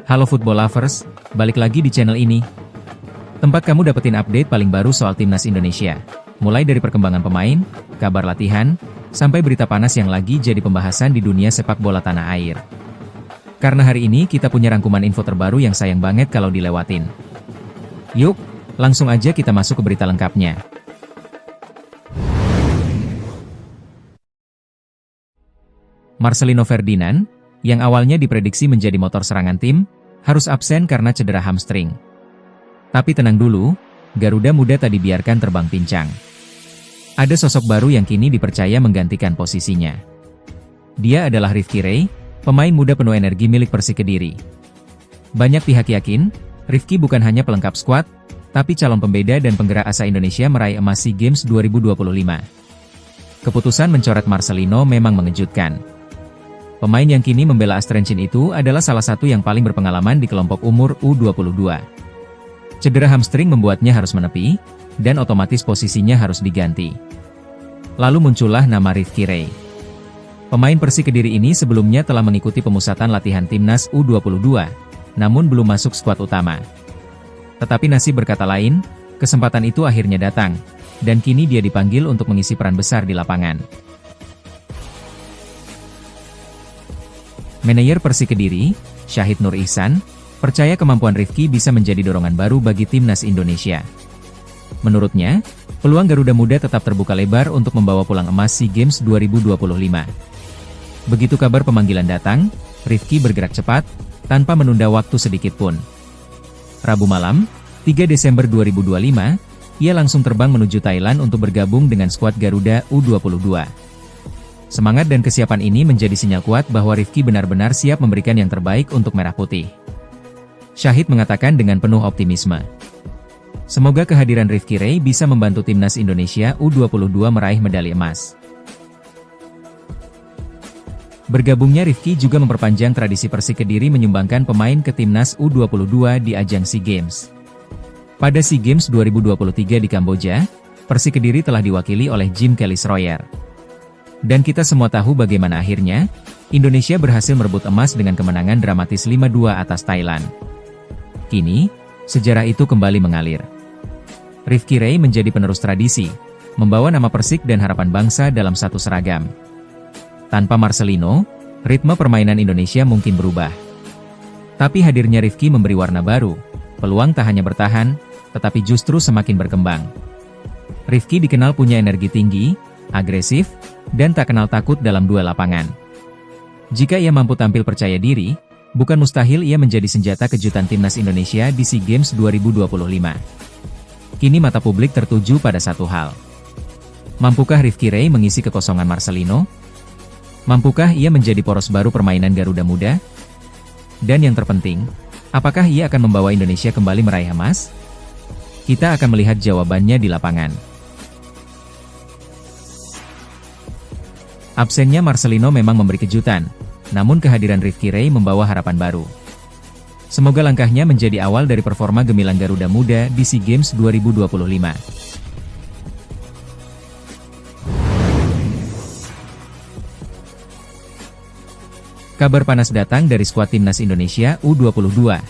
Halo Football Lovers, balik lagi di channel ini. Tempat kamu dapetin update paling baru soal Timnas Indonesia. Mulai dari perkembangan pemain, kabar latihan, sampai berita panas yang lagi jadi pembahasan di dunia sepak bola tanah air. Karena hari ini kita punya rangkuman info terbaru yang sayang banget kalau dilewatin. Yuk, langsung aja kita masuk ke berita lengkapnya. Marcelino Ferdinand, yang awalnya diprediksi menjadi motor serangan tim, harus absen karena cedera hamstring. Tapi tenang dulu, Garuda Muda tak dibiarkan terbang pincang. Ada sosok baru yang kini dipercaya menggantikan posisinya. Dia adalah Rifqi Ray, pemain muda penuh energi milik Persik Kediri. Banyak pihak yakin, Rifqi bukan hanya pelengkap skuad, tapi calon pembeda dan penggerak asa Indonesia meraih emas SEA Games 2025. Keputusan mencoret Marcelino memang mengejutkan. Pemain yang kini membela Astrenchen itu adalah salah satu yang paling berpengalaman di kelompok umur U22. Cedera hamstring membuatnya harus menepi, dan otomatis posisinya harus diganti. Lalu muncullah nama Rifqi Ray. Pemain Persik Kediri ini sebelumnya telah mengikuti pemusatan latihan Timnas U22, namun belum masuk skuad utama. Tetapi nasib berkata lain, kesempatan itu akhirnya datang, dan kini dia dipanggil untuk mengisi peran besar di lapangan. Manajer Persik Kediri, Syahid Nur Ihsan, percaya kemampuan Rifqi bisa menjadi dorongan baru bagi Timnas Indonesia. Menurutnya, peluang Garuda Muda tetap terbuka lebar untuk membawa pulang emas SEA Games 2025. Begitu kabar pemanggilan datang, Rifqi bergerak cepat, tanpa menunda waktu sedikit pun. Rabu malam, 3 Desember 2025, ia langsung terbang menuju Thailand untuk bergabung dengan skuad Garuda U22. Semangat dan kesiapan ini menjadi sinyal kuat bahwa Rifqi benar-benar siap memberikan yang terbaik untuk Merah Putih. Syahid mengatakan dengan penuh optimisme. Semoga kehadiran Rifqi Ray bisa membantu Timnas Indonesia U22 meraih medali emas. Bergabungnya Rifqi juga memperpanjang tradisi Persik Kediri menyumbangkan pemain ke Timnas U22 di ajang SEA Games. Pada SEA Games 2023 di Kamboja, Persik Kediri telah diwakili oleh Jim Kelly-Sroyer. Dan kita semua tahu bagaimana akhirnya, Indonesia berhasil merebut emas dengan kemenangan dramatis 5-2 atas Thailand. Kini, sejarah itu kembali mengalir. Rifqi Ray menjadi penerus tradisi, membawa nama Persik dan harapan bangsa dalam satu seragam. Tanpa Marcelino, ritme permainan Indonesia mungkin berubah. Tapi hadirnya Rifqi memberi warna baru, peluang tak hanya bertahan, tetapi justru semakin berkembang. Rifqi dikenal punya energi tinggi, agresif, dan tak kenal takut dalam duel lapangan. Jika ia mampu tampil percaya diri, bukan mustahil ia menjadi senjata kejutan Timnas Indonesia di SEA Games 2025. Kini mata publik tertuju pada satu hal. Mampukah Rifqi Ray mengisi kekosongan Marcelino? Mampukah ia menjadi poros baru permainan Garuda Muda? Dan yang terpenting, apakah ia akan membawa Indonesia kembali meraih emas? Kita akan melihat jawabannya di lapangan. Absennya Marcelino memang memberi kejutan, namun kehadiran Rifqi Ray membawa harapan baru. Semoga langkahnya menjadi awal dari performa gemilang Garuda Muda di SEA Games 2025. Kabar panas datang dari skuad Timnas Indonesia U22.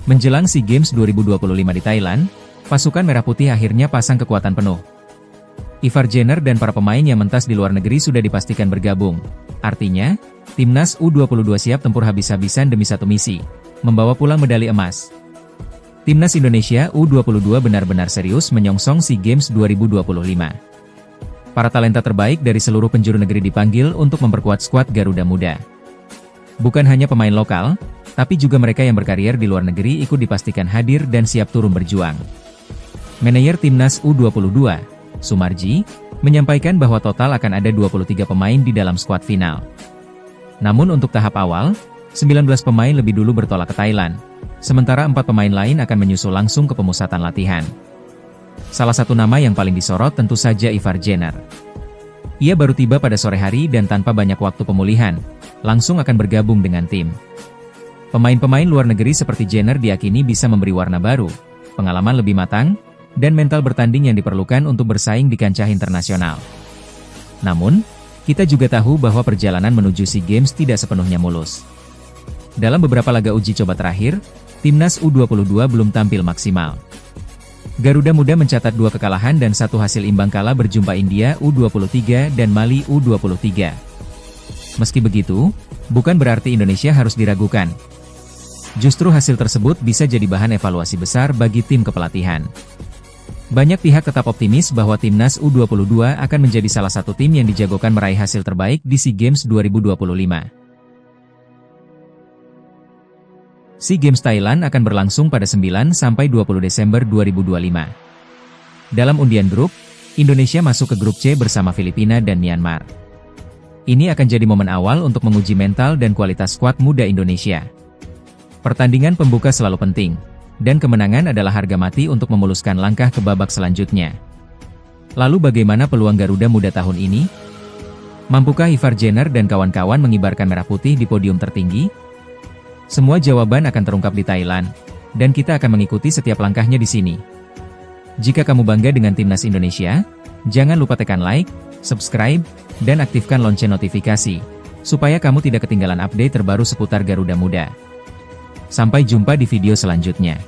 Menjelang SEA Games 2025 di Thailand, pasukan Merah Putih akhirnya pasang kekuatan penuh. Ivar Jenner dan para pemain yang mentas di luar negeri sudah dipastikan bergabung. Artinya, Timnas U22 siap tempur habis-habisan demi satu misi, membawa pulang medali emas. Timnas Indonesia U22 benar-benar serius menyongsong SEA Games 2025. Para talenta terbaik dari seluruh penjuru negeri dipanggil untuk memperkuat skuad Garuda Muda. Bukan hanya pemain lokal, tapi juga mereka yang berkarier di luar negeri ikut dipastikan hadir dan siap turun berjuang. Manajer Timnas U22, Sumarji, menyampaikan bahwa total akan ada 23 pemain di dalam skuad final. Namun untuk tahap awal, 19 pemain lebih dulu bertolak ke Thailand, sementara 4 pemain lain akan menyusul langsung ke pemusatan latihan. Salah satu nama yang paling disorot tentu saja Ivar Jenner. Ia baru tiba pada sore hari dan tanpa banyak waktu pemulihan, langsung akan bergabung dengan tim. Pemain-pemain luar negeri seperti Jenner diyakini bisa memberi warna baru, pengalaman lebih matang, dan mental bertanding yang diperlukan untuk bersaing di kancah internasional. Namun, kita juga tahu bahwa perjalanan menuju SEA Games tidak sepenuhnya mulus. Dalam beberapa laga uji coba terakhir, Timnas U22 belum tampil maksimal. Garuda Muda mencatat 2 kekalahan dan 1 hasil imbang kala berjumpa India U23 dan Mali U23. Meski begitu, bukan berarti Indonesia harus diragukan. Justru hasil tersebut bisa jadi bahan evaluasi besar bagi tim kepelatihan. Banyak pihak tetap optimis bahwa Timnas U22 akan menjadi salah satu tim yang dijagokan meraih hasil terbaik di SEA Games 2025. SEA Games Thailand akan berlangsung pada 9–20 Desember 2025. Dalam undian grup, Indonesia masuk ke grup C bersama Filipina dan Myanmar. Ini akan jadi momen awal untuk menguji mental dan kualitas skuad muda Indonesia. Pertandingan pembuka selalu penting, dan kemenangan adalah harga mati untuk memuluskan langkah ke babak selanjutnya. Lalu bagaimana peluang Garuda Muda tahun ini? Mampukah Ivar Jenner dan kawan-kawan mengibarkan merah putih di podium tertinggi? Semua jawaban akan terungkap di Thailand, dan kita akan mengikuti setiap langkahnya di sini. Jika kamu bangga dengan Timnas Indonesia, jangan lupa tekan like, subscribe, dan aktifkan lonceng notifikasi, supaya kamu tidak ketinggalan update terbaru seputar Garuda Muda. Sampai jumpa di video selanjutnya.